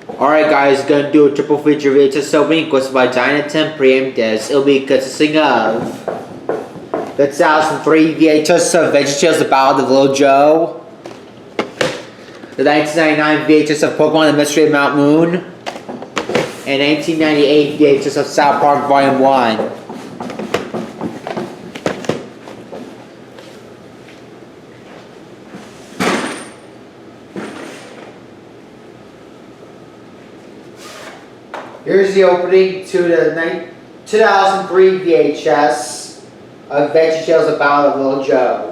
Alright guys, gonna do a triple feature VHS opening requested by Jonathan Preemptus. It'll be consisting of the 2003 VHS of VeggieTales The Ballad of Little Joe, the 1999 VHS of Pokemon The Mystery of Mount Moon, and 1998 VHS of South Park Volume 1. Here's the opening to the 2003 VHS of VeggieTales The Ballad of Little Joe.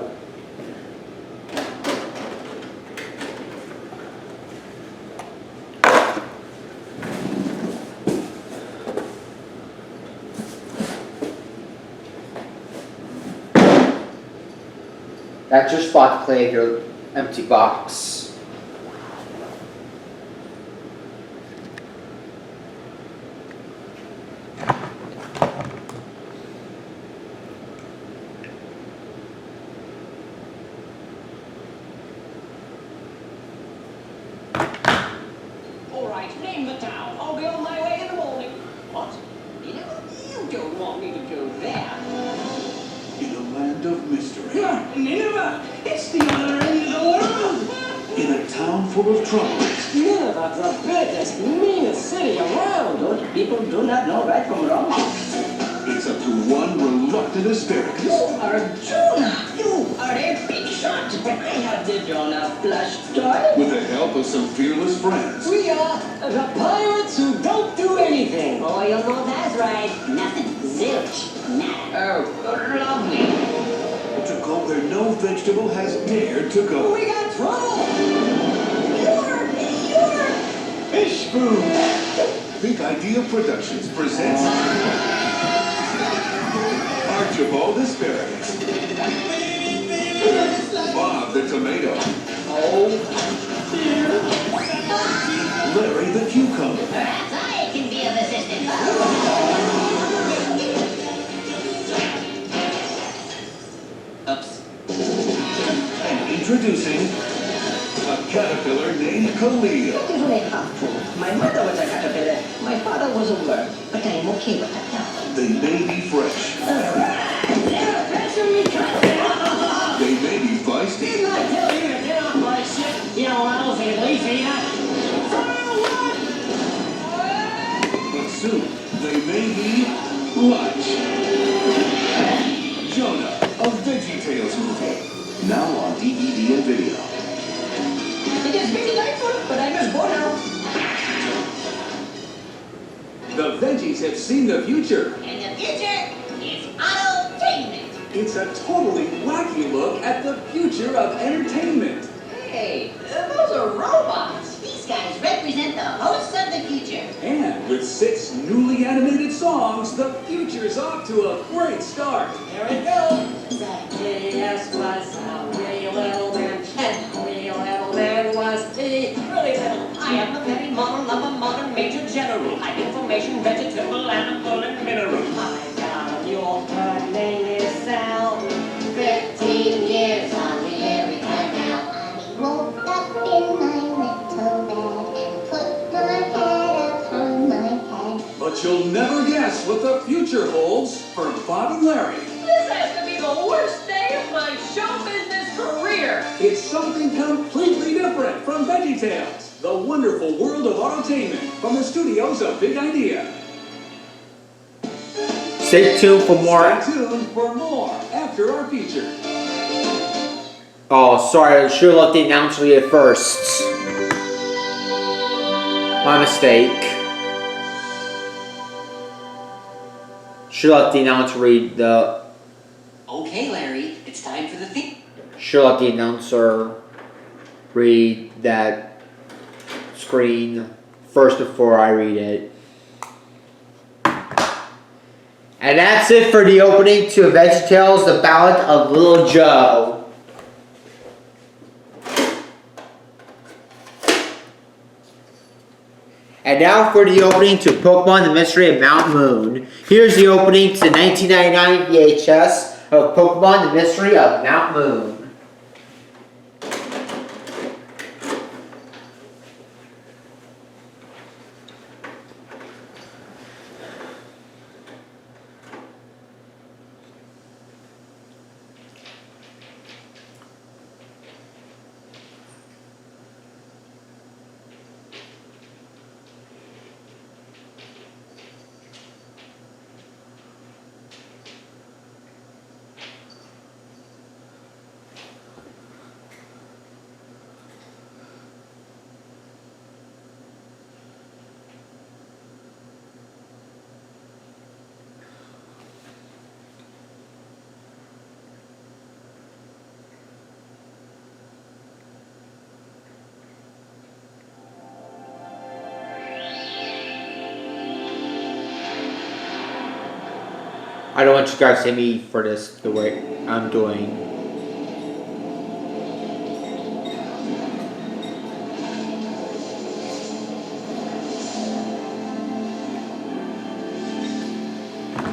That's your spot to play in your empty box. Name the town. I'll be on my way in the morning. What? You don't want me to go there. In a land of mystery. Nineveh! It's the other end of the world! In a town full of troubles. Nineveh's the biggest, meanest city around. Those people do not know right from wrong. It's up to one reluctant asparagus. You are Jonah. You are a big shot. I have the Jonah plush toy. With the help of some fearless friends. We are the pirates who don't do anything. Oh, you know that's right. Nothing. Zilch. Nada. Oh, lovely. To go where no vegetable has dared to go. We got trouble. You're Fish food. Big Idea Productions presents Archibald Asparagus. Bob the Tomato. Oh, dear. Larry the Cucumber. Perhaps I can be of assistance. Oops. And introducing a caterpillar named Khalil. That is only half true. My mother was a caterpillar. My father was a worm. But I am okay with that now. They may be fresh. They may be feisty. Didn't I tell you to get off my ship? You know, I don't think lazy, But soon, they may be lunch. Jonah, a VeggieTales movie. Now on DVD and video. It is very delightful, but I must go now. The Veggies have seen the future. And the future is autotainment. It's a totally wacky look at the future of entertainment. Hey, those are robots. These guys represent the hosts of the future. And with 6 newly animated songs, the future's off to a great start. Here it goes. Zacchaeus was a wee little man, and a wee little man was he. Really little. I am the very model of a modern major general. High information, vegetable, animal, and mineral. I got a mule. Her name is Sal. 15 years on the Erie Canal. I woke up in my little bed and put my head upon my head. But you'll never guess what the future holds for Bob and Larry. This has to be the worst day of my show business career. It's something completely different from VeggieTales, the wonderful world of autotainment from the studios of Big Idea. Stay tuned for more. Stay tuned for more after our feature. Oh, sorry, I should have let the announcer read it first. My mistake. Should have let the announcer read the. Okay, Larry, it's time for the thing. Should let the announcer read that screen first before I read it. And that's it for the opening to VeggieTales The Ballad of Little Joe. And now for the opening to Pokemon The Mystery of Mount Moon. Here's the opening to the 1999 VHS of Pokemon The Mystery of Mount Moon. I don't want you guys to hate me for this the way I'm doing.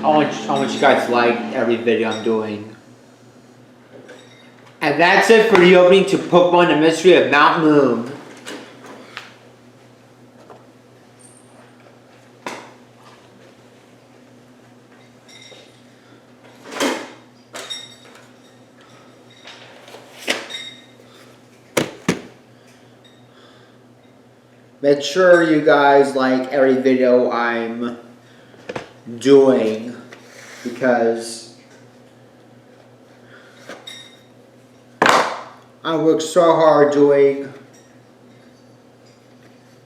I want you guys to like every video I'm doing. And that's it for the opening to Pokemon The Mystery of Mount Moon. Make sure you guys like every video I'm doing, because I work so hard doing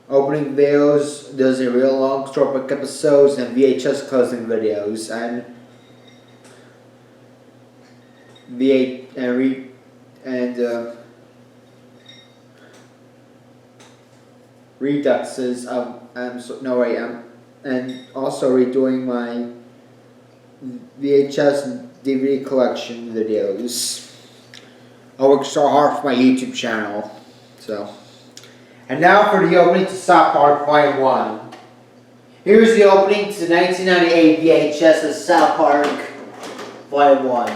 opening videos, there's a real long storybook episodes and VHS closing videos and reduxes of and also redoing my VHS and DVD collection videos. I work so hard for my YouTube channel. So, and now for the opening to South Park Volume 1. Here's the opening to the 1998 VHS of South Park Volume 1.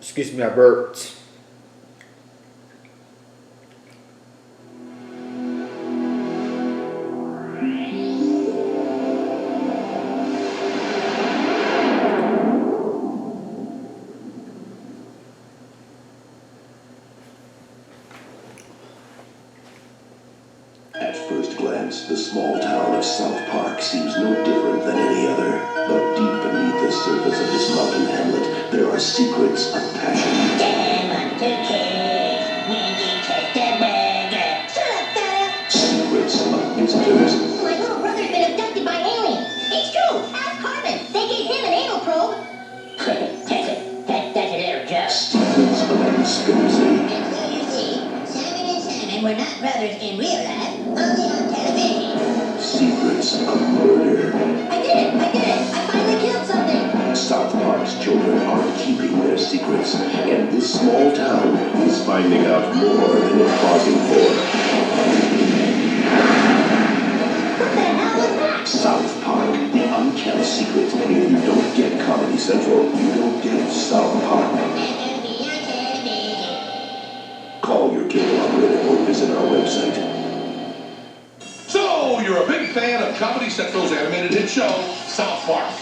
Excuse me, I burped. At first glance, the small town of South Park seems no different than any other. But deep beneath the surface of this mountain hamlet, there are secrets of passion. Secrets of visitors. My little brother's been abducted by aliens. It's true. Ask Carmen. They gave him an anal probe. That's a little joke. Secrets of conspiracy. And so you see, Simon and Simon were not brothers in real life, only on television. Secrets of murder. I did it. I finally killed something. South Park's children aren't keeping their secrets, and this small town is finding out more than it's pausing for. What the hell was that? South Park, the unkept secret. If you don't get Comedy Central, you don't get South Park. Call your cable operator or visit our website. So, you're a big fan of Comedy Central's animated hit show, South Park.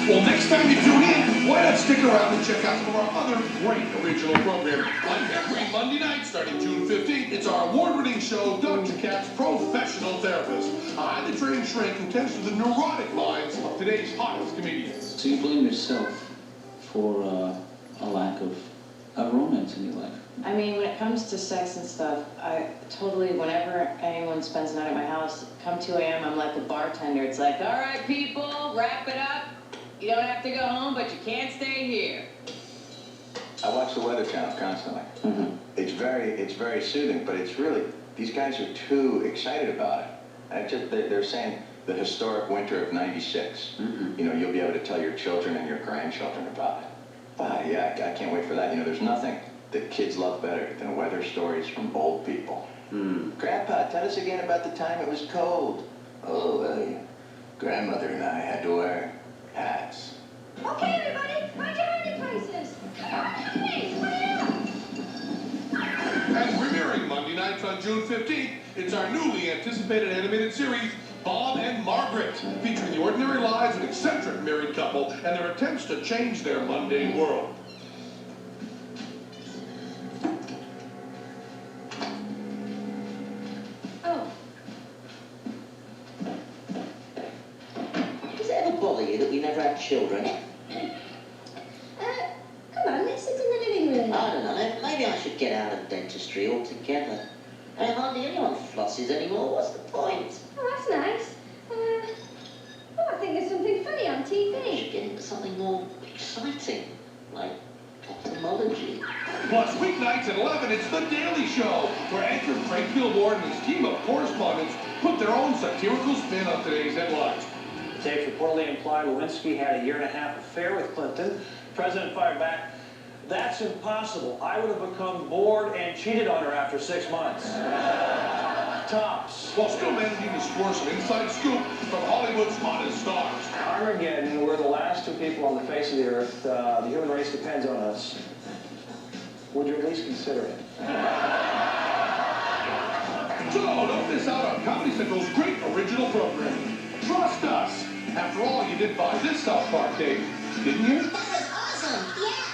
Well, next time you tune in, why not stick around and check out some of our other great original programming. Like every Monday night, starting June 15th, it's our award-winning show, Dr. Kat's Professional Therapist, a highly trained shrink who tends to the neurotic minds of today's hottest comedians. So you blame yourself for a lack of romance in your life? I mean, when it comes to sex and stuff, I totally, whenever anyone spends the night at my house, come 2 a.m., I'm like a bartender. It's like, all right, people, wrap it up. You don't have to go home, but you can't stay here. I watch the Weather Channel constantly. Mm-hmm. It's very soothing, but it's really, these guys are too excited about it. They're saying the historic winter of '96. Mm-hmm. You know, you'll be able to tell your children and your grandchildren about it. Wow, yeah, I can't wait for that. You know, there's nothing that kids love better than weather stories from old people. Grandpa, tell us again about the time it was cold. Oh, well, yeah. Grandmother and I had to wear hats. Okay, everybody, find your hiding places. Hey, split up. And premiering Monday nights on June 15th, it's our newly anticipated animated series, Bob and Margaret, featuring the ordinary lives of an eccentric married couple and their attempts to change their mundane world. Oh. Does it ever bother you that we never had children? Come on, let's sit in the living maybe I should get out of dentistry altogether. And hardly anyone flosses anymore. What's the point? Oh, that's nice. I think there's something funny on I should TV. get into something more exciting, like ophthalmology. Plus, weeknights at 11, it's The Daily Show, where anchor Frank Gilmore and his team of correspondents put their own satirical spin on today's headlines. Tapes reportedly imply Lewinsky had a year-and-a-half affair with Clinton. President fired back, "That's impossible. I would have become bored and cheated on her after 6 months." Tops. While still managing to score some inside scoop from Hollywood's hottest stars. Armageddon, we're the last two people on the face of the earth. The human race depends on us. Would you at least consider it? So, don't miss out on Comedy Central's great original programming. Trust us. After all, you did buy this South Park tape, didn't you? That was awesome. Yeah.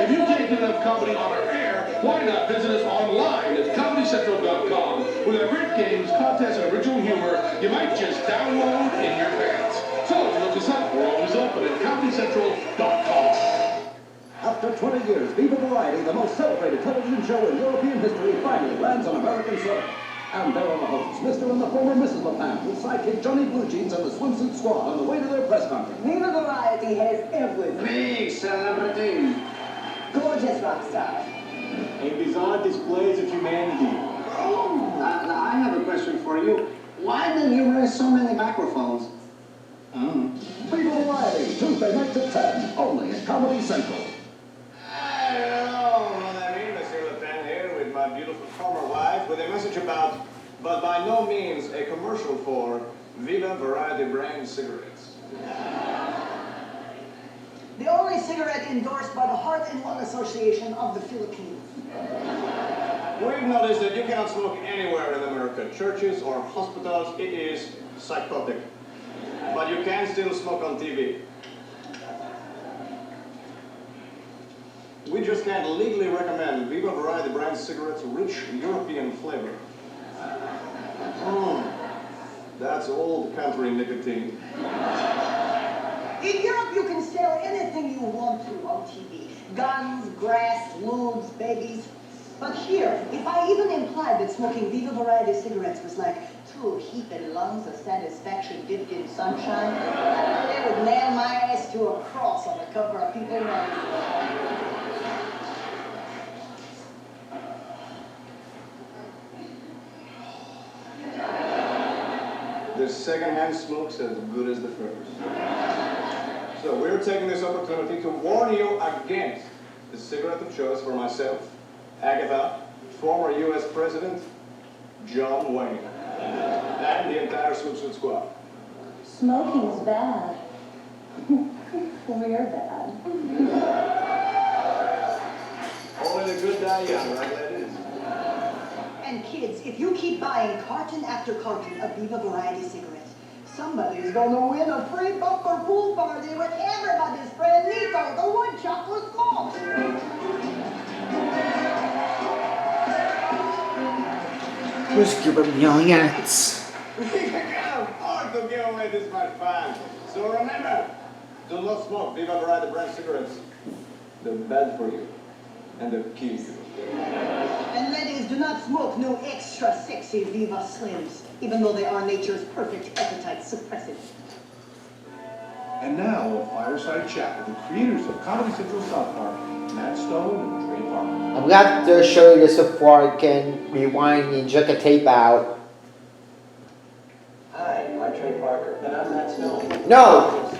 If you can't get enough comedy on our air, why not visit us online at ComedyCentral.com, with our great games, contests, and original humor you might just download in your pants. So look us up. We're always open at ComedyCentral.com. After 20 years, Viva Variety, the most celebrated television show in European history, finally lands on American soil. And there are the hosts, Mr. and the former Mrs. LaPan, with sidekick Johnny Blue Jeans and the swimsuit squad on the way to their press conference. Viva Variety has everything. Big celebrity. Gorgeous rock star. A bizarre displays of humanity. I have a question for you. Why do you raise so many microphones? Viva Variety, Tuesday nights at 10, only at Comedy Central. Hello, mon ami, Monsieur Le Pen here with my beautiful former wife with a message about, but by no means a commercial for, Viva Variety brand cigarettes. The only cigarette endorsed by the Heart and Lung Association of the Philippines. We've noticed that you cannot smoke anywhere in America, churches or hospitals. It is psychotic. But you can still smoke on TV. We just can't legally recommend Viva Variety brand cigarettes rich European flavor. That's old country nicotine. In Europe, you can sell anything you want to on TV. Guns, grass, lewds, babies. But here, if I even implied that smoking Viva Variety cigarettes was like two heaping lungs of satisfaction dipped in sunshine, they would nail my ass to a cross on the cover of People magazine. The second-hand smoke's as good as the first. So we're taking this opportunity to warn you against the cigarette of choice for myself, Agatha, former U.S. President John Wayne, and the entire swimsuit squad. Smoking's bad. We're bad. Only the good die young, right, ladies? And kids, if you keep buying carton after carton of Viva Variety cigarettes, somebody's gonna win a free bumper pool party with everybody's friend Nico, the woodchuck with smoke. Whiskey with millions. We can afford to give away this much fun. So remember, do not smoke Viva Variety brand cigarettes. They're bad for you. And they'll kill you. And ladies, do not smoke no extra sexy Viva Slims, even though they are nature's perfect appetite suppressant. And now, a fireside chat with the creators of Comedy Central South Park, Matt Stone and Trey Parker. I'm glad to show you this before I can rewind and check a tape out. Hi, I'm Trey Parker. And I'm Matt Stone. No!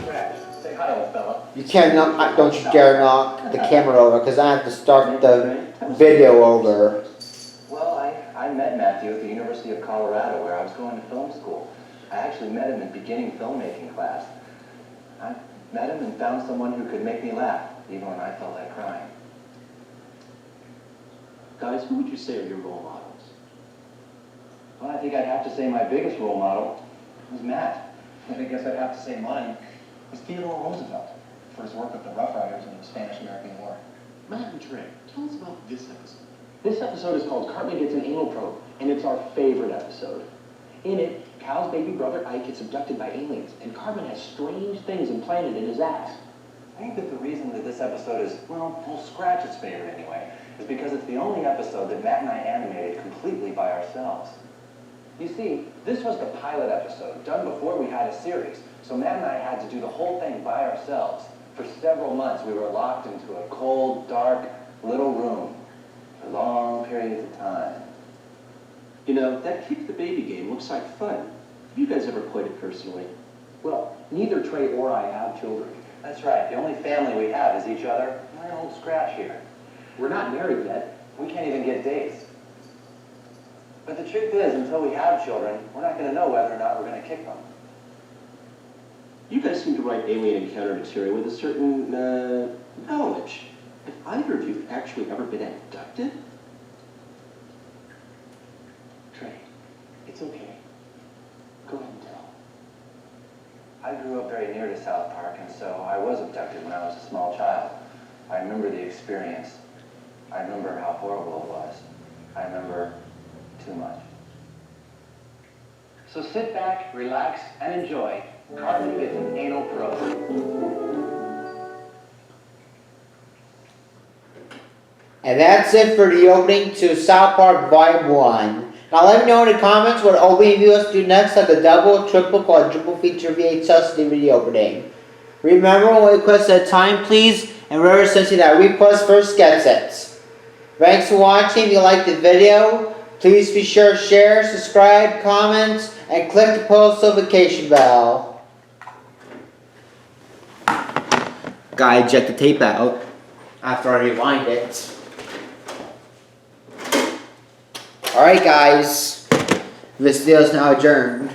Say hi, old fella. You can't knock, don't you dare knock the camera over, because I have to start the video over. Well, I met Matthew at the University of Colorado, where I was going to film school. I actually met him in beginning filmmaking class. I met him and found someone who could make me laugh, even when I felt like crying. Guys, who would you say are your role models? Well, I think I'd have to say my biggest role model was Matt. I guess I'd have to say mine was Theodore Roosevelt for his work with the Rough Riders in the Spanish-American War. Matt and Trey, tell us about this episode. This episode is called Cartman Gets an Anal Probe, and it's our favorite episode. In it, Cal's baby brother Ike gets abducted by aliens, and Cartman has strange things implanted in his ass. I think that the reason that this episode is, well, we'll scratch its favorite anyway, is because it's the only episode that Matt and I animated completely by ourselves. You see, this was the pilot episode, done before we had a series, so Matt and I had to do the whole thing by ourselves. For several months, we were locked into a cold, dark, little room for long periods of time. You know, that kick the baby game looks like fun. Have you guys ever played it personally? Well, neither Trey or I have children. That's right. The only family we have is each other and our old Scratch here. We're not married yet. We can't even get dates. But the truth is, until we have children, we're not going to know whether or not we're going to kick them. You guys seem to write alien encounter material with a certain, knowledge. Have either of you actually ever been abducted? Trey, it's okay. Go ahead and tell. I grew up very near to South Park, and so I was abducted when I was a small child. I remember the experience. I remember how horrible it was. I remember too much. So sit back, relax, and enjoy Cartman Gets an Anal Probe. And that's it for the opening to South Park Volume 1. Now let me know in the comments what opening viewers do next, like a double, triple, quadruple feature VHS DVD opening. Remember, one request at a time, please, and whoever sends you that request first gets it. Thanks for watching. If you liked the video, please be sure to share, subscribe, comment, and click the post notification bell. Gotta eject the tape out after I rewind it. Alright guys, this video is now adjourned.